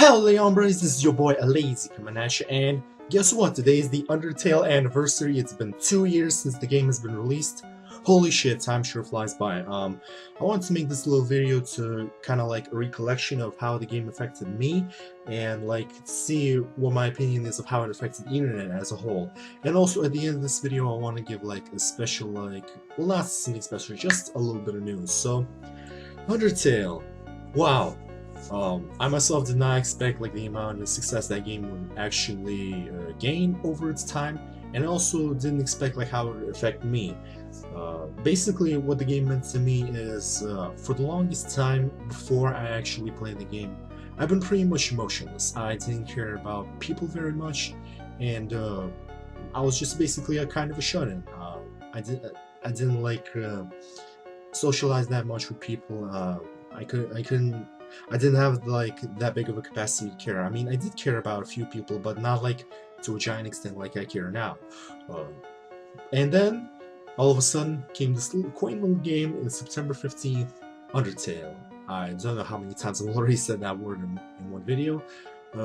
Hello hombres, this is your boy L.A.zy coming at you, and guess what? Today is the Undertale anniversary. It's been 2 years since the game has been released. Holy shit, time sure flies by. I wanted to make this little video to kind of like a recollection of how the game affected me, and like see what my opinion is of how it affected the internet as a whole. And also at the end of this video, I want to give like a special, well, not something special, just a little bit of news. So, Undertale. Wow. I myself did not expect like the amount of success that game would actually gain over its time, and also didn't expect like how it would affect me. Basically, what the game meant to me is, for the longest time before I actually played the game, I've been pretty much emotionless. I didn't care about people very much, and I was just basically a kind of a shut-in. I didn't like socialize that much with people. I didn't have like that big of a capacity to care. I mean, I did care about a few people, but not like to a giant extent like I care now. Um, and then all of a sudden came this little, quaint little game in September 15th, Undertale. I don't know how many times I've already said that word in one video.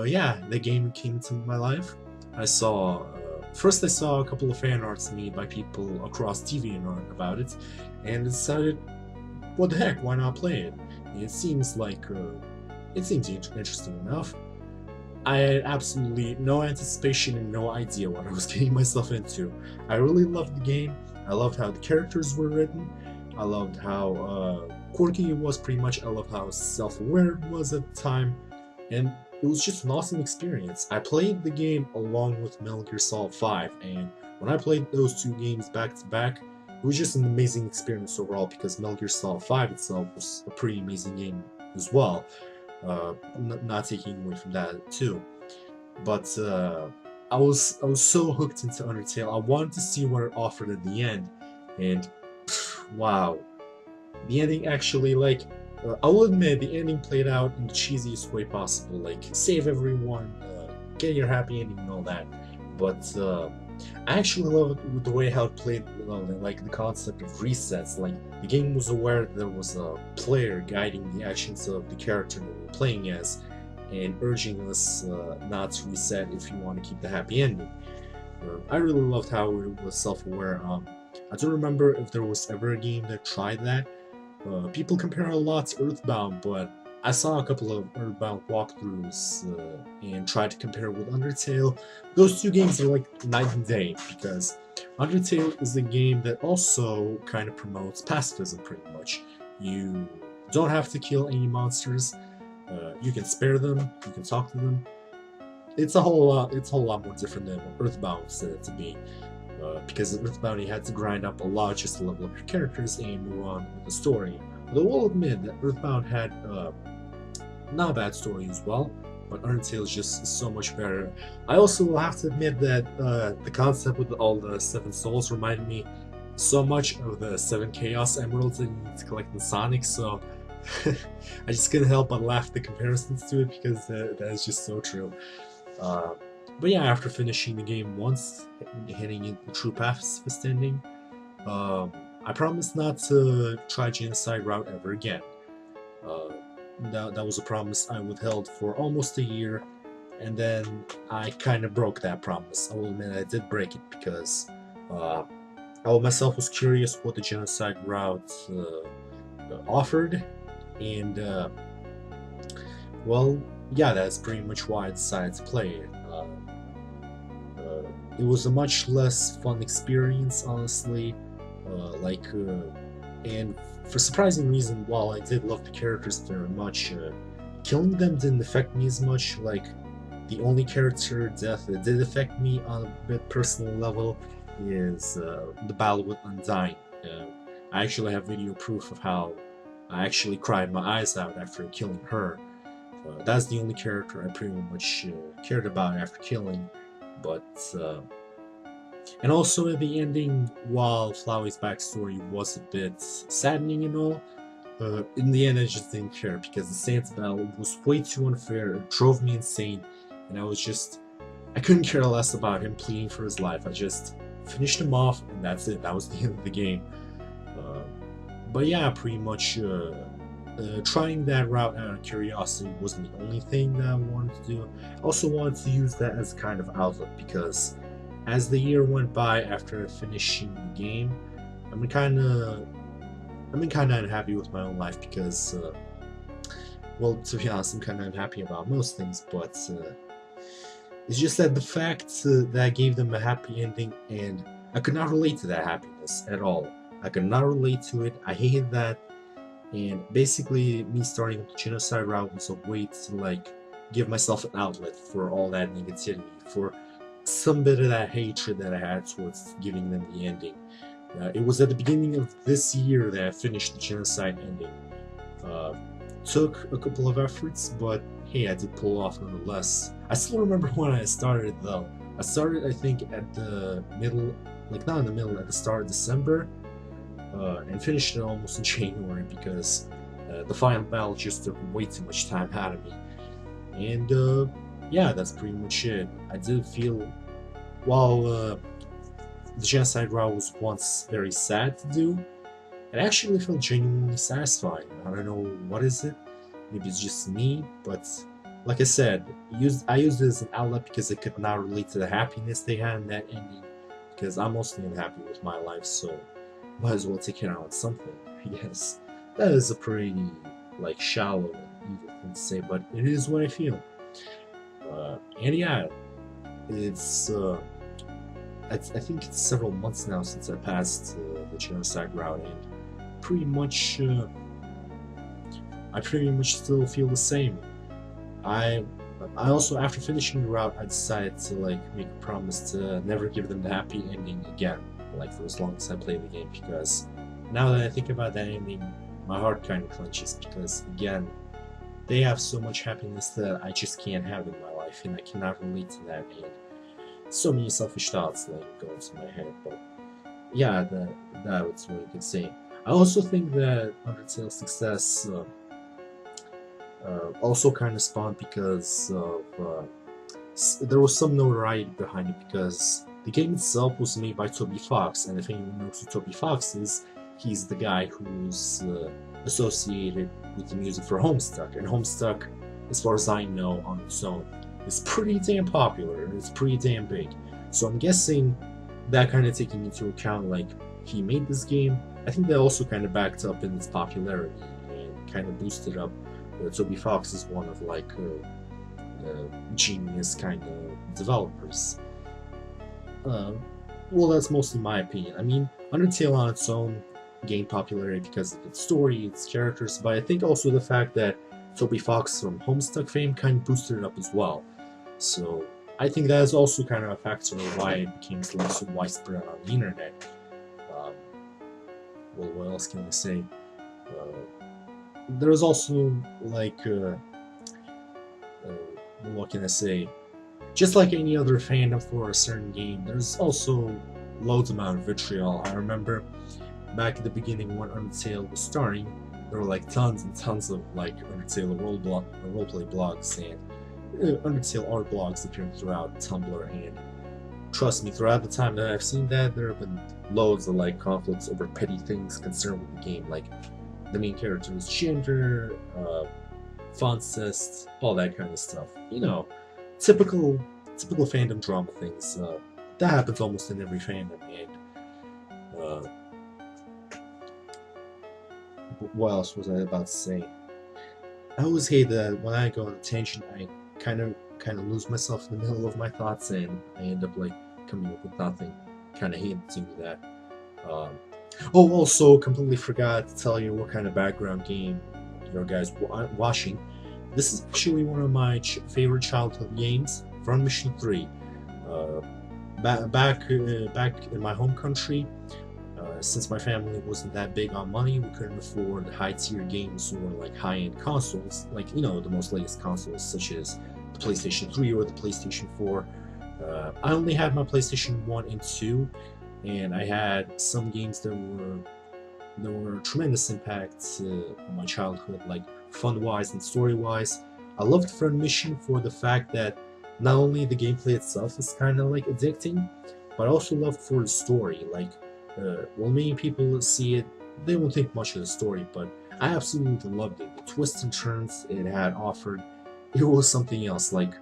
Yeah, the game came into my life. I saw first I saw a couple of fan arts made by people across TV and art about it, and decided, what the heck, why not play it? It seems like it seems interesting enough. I had absolutely no anticipation and no idea what I was getting myself into. I really loved the game. I loved how the characters were written. I loved how quirky it was, pretty much. I loved how self-aware it was at the time, and it was just an awesome experience. I played the game along with Metal Gear Solid 5, and when I played those two games back to back, it was just an amazing experience overall, because Metal Gear Solid 5 itself was a pretty amazing game as well, not taking away from that too. But I was so hooked into Undertale. I wanted to see what it offered at the end, and wow, the ending actually, like, I will admit, the ending played out in the cheesiest way possible, like save everyone, get your happy ending and all that. But I actually love the way how it played, like the concept of resets. Like, the game was aware that there was a player guiding the actions of the character that we're playing as, and urging us not to reset if you want to keep the happy ending. I really loved how it was self-aware. I don't remember if there was ever a game that tried that. People compare a lot to Earthbound, but I saw a couple of Earthbound walkthroughs and tried to compare with Undertale. Those two games are like night and day, because Undertale is a game that also kind of promotes pacifism pretty much. You don't have to kill any monsters. You can spare them. You can talk to them. It's a whole lot more different than what Earthbound said it to be. Because in Earthbound you had to grind up a lot just to level up your characters and move on with the story. Although I will admit that Earthbound had not a bad story as well, but Undertale is just so much better. I also will have to admit that the concept with all the 7 souls reminded me so much of the 7 Chaos Emeralds that you need to collect in Sonic, so I just couldn't help but laugh at the comparisons to it, because that is just so true. But yeah, after finishing the game once, hitting the true pacifist ending, I promised not to try genocide route ever again. That was a promise I withheld for almost a year, and then I kind of broke that promise. I will admit I did break it, because I myself was curious what the genocide route offered, and well, yeah, that's pretty much why I decided to play it. It was a much less fun experience, honestly. And for surprising reason, while I did love the characters very much, killing them didn't affect me as much. Like, the only character death that did affect me on a bit personal level is the battle with Undyne. I actually have video proof of how I actually cried my eyes out after killing her. That's the only character I pretty much cared about after killing. But and also at the ending, while Flowey's backstory was a bit saddening and all, in the end I just didn't care, because the Sans battle was way too unfair. It drove me insane, and I couldn't care less about him pleading for his life. I just finished him off, and that's it. That was the end of the game. But yeah, pretty much trying that route out of curiosity wasn't the only thing that I wanted to do. I also wanted to use that as a kind of outlet because as the year went by after finishing the game, I'm kind of I've been kind of unhappy with my own life because, well, to be honest, I'm kind of unhappy about most things, but it's just that the fact that I gave them a happy ending and I could not relate to that happiness at all. I could not relate to it. I hated that, and basically, me starting the genocide route was a way to like give myself an outlet for all that negativity, for some bit of that hatred that I had towards giving them the ending. It was at the beginning of this year that I finished the genocide ending. Uh, Took a couple of efforts, but hey, I did pull off nonetheless. I still remember when I started though. I started, I think, at the middle, like not in the middle, at the start of December, and finished it almost in January because the final battle just took way too much time out of me. And yeah, that's pretty much it. I did feel, while the genocide route was once very sad to do, it actually felt genuinely satisfying. I don't know what is it. Maybe it's just me, but like I said, I used it as an outlet because I could not relate to the happiness they had in that ending. Because I'm mostly unhappy with my life, so might as well take it out on something. I guess that is a pretty like shallow and evil thing to say, but it is what I feel. And yeah, it's I think it's several months now since I passed the genocide route, and pretty much I pretty much still feel the same. I I also, after finishing the route, I decided to like make a promise to never give them the happy ending again, like for as long as I play the game, because now that I think about that ending, my heart kind of clenches because again, they have so much happiness that I just can't have in my life, and I cannot relate to that. And so many selfish thoughts like go into my head, but yeah, that's what you could say. I also think that Undertale's success also kind of spawned because of there was some notoriety behind it because the game itself was made by Toby Fox, and if anyone knows who Toby Fox is, he's the guy who's associated with the music for Homestuck, and Homestuck, as far as I know, on its own, is pretty damn popular and it's pretty damn big. So I'm guessing that kind of taking into account, like he made this game, I think that also kind of backed up in its popularity and kind of boosted up. Toby Fox is one of like genius kind of developers. Uh, well, that's mostly my opinion. I mean, Undertale on its own gained popularity because of its story, its characters, but I think also the fact that Toby Fox from Homestuck fame kind of boosted it up as well. So I think that is also kind of a factor of why it became so widespread on the internet. Um, well, what else can I say? There was also like, what can I say? Just like any other fandom for a certain game, there's also loads amount of vitriol. I remember back at the beginning when Undertale was starting, there were like tons and tons of like Undertale roleplay blogs and Undertale art blogs appearing throughout Tumblr, and trust me, throughout the time that I've seen that, there have been loads of like conflicts over petty things concerned with the game, like the main character's gender, font cest, all that kind of stuff. You know, typical fandom drama things. That happens almost in every fandom, and uh, what else was I about to say? I always hate that when I go on a tangent, I kind of lose myself in the middle of my thoughts, and I end up like coming up with nothing. Kind of hate to do that. Um, oh, also completely forgot to tell you what kind of background game you guys watching. This is actually one of my favorite childhood games, Front Mission 3. Uh, back in my home country, since my family wasn't that big on money, we couldn't afford high tier games or like high end consoles, like the most latest consoles such as the PlayStation 3 or the PlayStation 4. I only had my PlayStation 1 and 2, and I had some games that were a tremendous impact on my childhood, like fun-wise and story-wise. I loved Front Mission for the fact that not only the gameplay itself is kind of like addicting, but I also loved for the story. Like, when many people see it, they won't think much of the story, but I absolutely loved it. The twists and turns it had offered, it was something else. Like,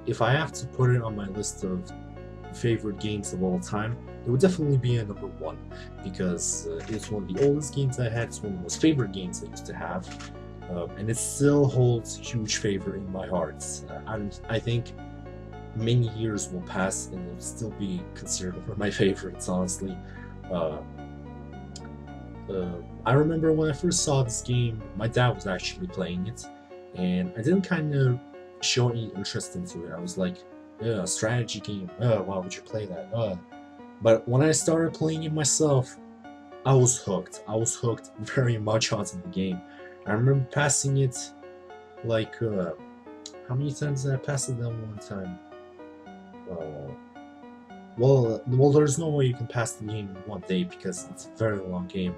if I have to put it on my list of favorite games of all time, it would definitely be a number one because it's one of the oldest games I had. It's one of the most favorite games I used to have, and it still holds huge favor in my heart. I think many years will pass and it'll still be considered one of my favorites. Honestly, uh, I remember when I first saw this game, my dad was actually playing it, and I didn't kind of show any interest into it. I was like, yeah, a strategy game. Why would you play that? But when I started playing it myself, I was hooked. I was hooked very much onto the game. I remember passing it like, how many times did I pass it that one time? Uh, well, there's no way you can pass the game in one day because it's a very long game.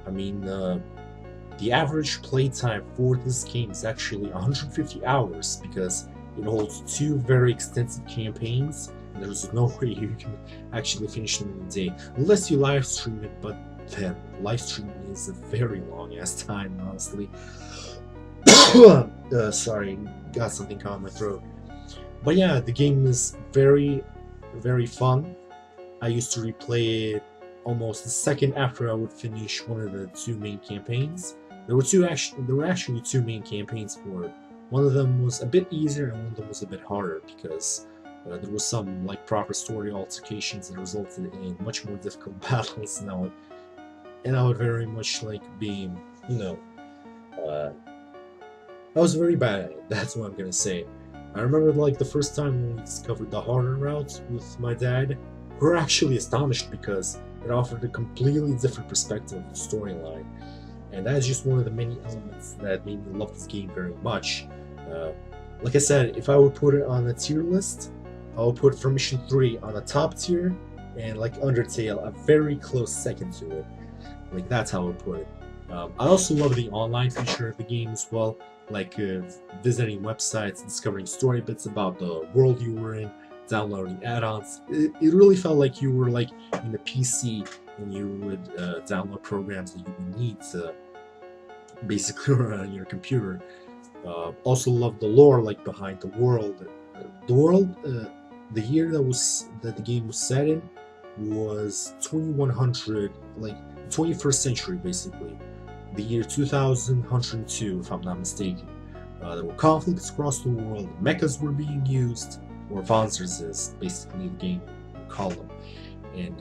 I mean, the average playtime for this game is actually 150 hours because it holds two very extensive campaigns. And there's no way you can actually finish them in a day unless you live stream it. But then live streaming is a very long ass time, honestly. Sorry, got something caught in my throat. But yeah, the game is very, very fun. I used to replay it almost a second after I would finish one of the two main campaigns. There were actually two main campaigns for it. One of them was a bit easier and one of them was a bit harder because there was some like proper story altercations that resulted in much more difficult battles, and I would very much like being, you know, uh, I was very bad at it. That's what I'm gonna say. I remember like the first time when we discovered the harder route with my dad, we were actually astonished because it offered a completely different perspective of the storyline. And that is just one of the many elements that made me love this game very much. Uh, like I said, if I would put it on a tier list, I would put From Mission 3 on a top tier, and like Undertale, a very close second to it. Like that's how I would put it. I also love the online feature of the game as well, like visiting websites, discovering story bits about the world you were in, downloading add-ons. It really felt like you were like in the PC and you would download programs that you would need to basically run on your computer. Also love the lore like behind the world. The world, the year that the game was set in was 2100, like 21st century basically. The year 2102, if I'm not mistaken. There were conflicts across the world. Mechas were being used, or Panzers is basically the game would call them, and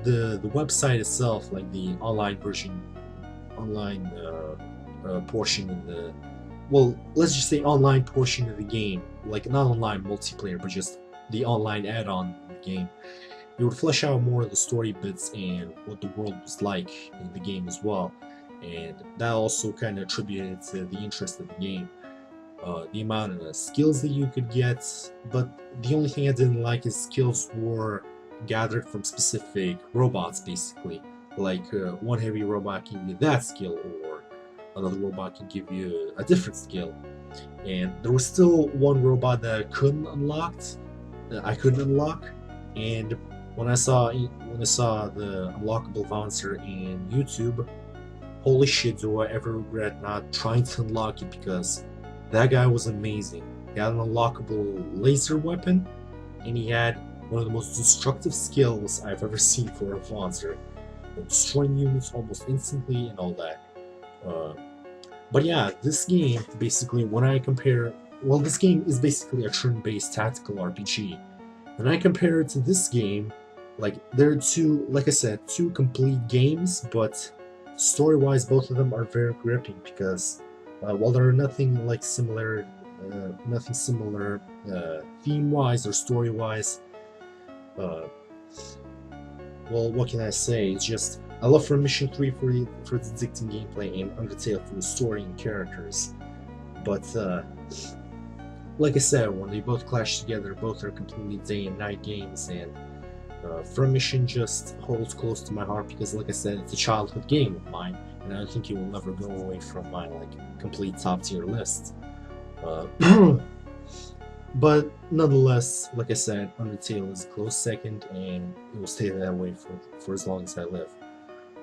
the website itself, like the online version, online portion of the, well, let's just say online portion of the game, like not online multiplayer, but just the online add-on of the game. It would flesh out more of the story bits and what the world was like in the game as well, and that also kind of attributed to the interest of the game. The amount of skills that you could get, but the only thing I didn't like is skills were gathered from specific robots, basically. Like one heavy robot can give you that skill, or another robot can give you a different skill. And there was still one robot that I couldn't unlock, and when I saw the unlockable Vonser in YouTube, holy shit, do I ever regret not trying to unlock it because that guy was amazing. He had an unlockable laser weapon, and he had one of the most destructive skills I've ever seen for a Vonser, destroying units almost instantly and all that. Uh, but yeah, this game basically, when I compare, well, this game is basically a turn-based tactical RPG. When I compare it to this game, like they're two, like I said, two complete games, but story-wise, both of them are very gripping because while there are nothing similar theme-wise or story-wise, uh, well, what can I say? It's just I love From Mission 3 for its addicting gameplay and Undertale for the story and characters. But like I said, when they both clash together, both are completely day and night games, and From Mission just holds close to my heart because, like I said, it's a childhood game of mine, and I think it will never go away from my like complete top tier list. Uh, But nonetheless, like I said, Undertale is a close second, and it will stay that way for as long as I live.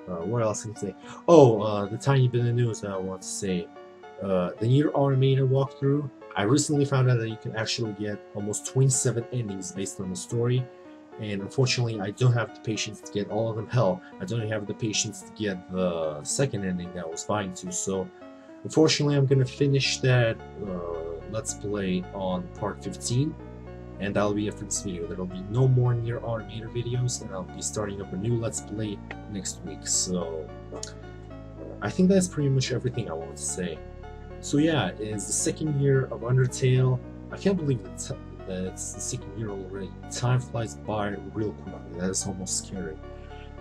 What else can I say? Oh, the tiny bit of news that I want to say. The Nier Automata walkthrough, I recently found out that you can actually get almost 27 endings based on the story, and unfortunately I don't have the patience to get all of them. Hell, I don't have the patience to get the second ending that I was vying to, so unfortunately I'm gonna finish that Let's Play on part 15, and that'll be it for this video. There'll be no more Nier Automata videos, and I'll be starting up a new Let's Play next week, so I think that's pretty much everything I want to say. So yeah, it's the second year of Undertale. I can't believe that it's the second year already. Time flies by real quickly. That is almost scary.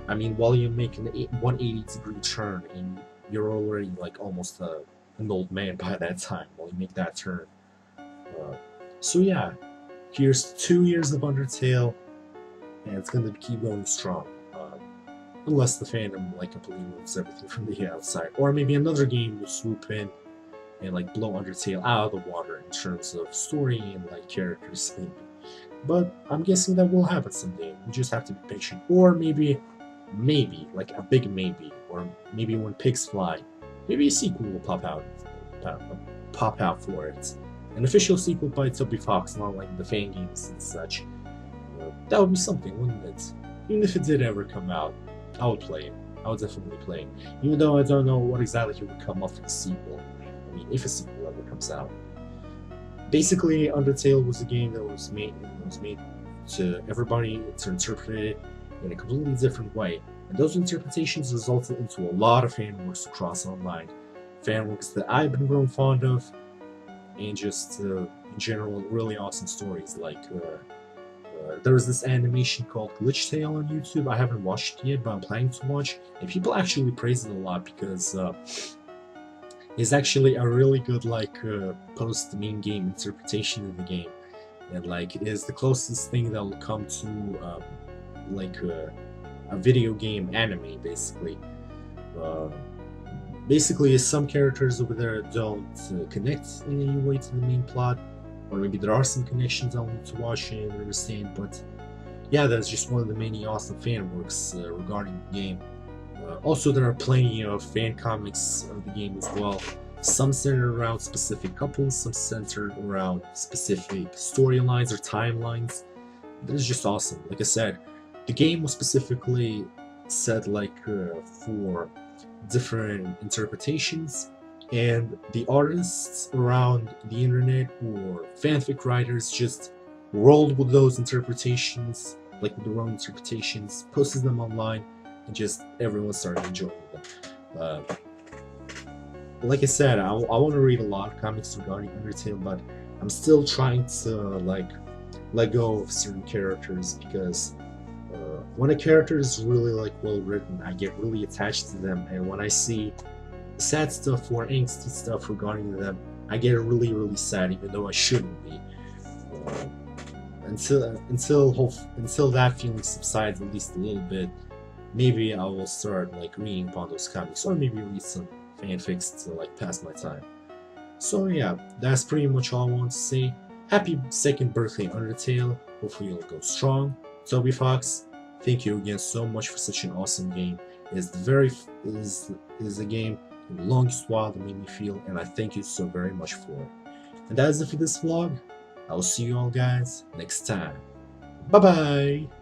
I mean, while you make an 180-degree turn, and you're already like almost an old man by that time while you make that turn. So yeah, here's 2 years of Undertale, and it's gonna keep going strong. Unless the fandom like completely moves everything from the outside, or maybe another game will swoop in and like blow Undertale out of the water in terms of story and like characters maybe. But I'm guessing that will happen someday. We just have to be patient. Or maybe like a big maybe, or maybe when pigs fly, maybe a sequel will pop out for it. An official sequel by Toby Fox, not like the fan games and such. That would be something, wouldn't it? Even if it did ever come out, I would play it. I would definitely play it. Even though I don't know what exactly would come off in the sequel. I mean, if a sequel ever comes out. Basically, Undertale was a game that was made to everybody to interpret it in a completely different way. And those interpretations resulted into a lot of fanworks across online. Fanworks that I've been growing fond of, and just in general, really awesome stories. Like there was this animation called Glitch on YouTube. I haven't watched it yet, but I'm planning to watch. And people actually praise it a lot because it's actually a really good like post-meme game interpretation of the game, and like it is the closest thing that will come to like a video game anime basically. Basically, some characters over there don't connect in any way to the main plot, or maybe there are some connections I'll need to watch and understand, but yeah, that's just one of the many awesome fan works regarding the game. Also, there are plenty of fan comics of the game as well. Some centered around specific couples, some centered around specific storylines or timelines. That is just awesome. Like I said, the game was specifically set like for different interpretations, and the artists around the internet or fanfic writers just rolled with those interpretations, like with their own interpretations, posted them online, and just everyone started enjoying them. Like I said, I want to read a lot of comics regarding Undertale, but I'm still trying to like let go of certain characters because when a character is really like well written, I get really attached to them, and when I see sad stuff or angsty stuff regarding them, I get really sad, even though I shouldn't be. Until that feeling subsides at least a little bit, maybe I will start like reading upon those comics, or maybe read some fanfics to like pass my time. So yeah, that's pretty much all I want to say. Happy second birthday, Undertale. Hopefully you'll go strong. Toby Fox, thank you again so much for such an awesome game. It is a game in the longest while that made me feel, and I thank you so very much for it. And that is it for this vlog. I will see you all guys next time. Bye bye!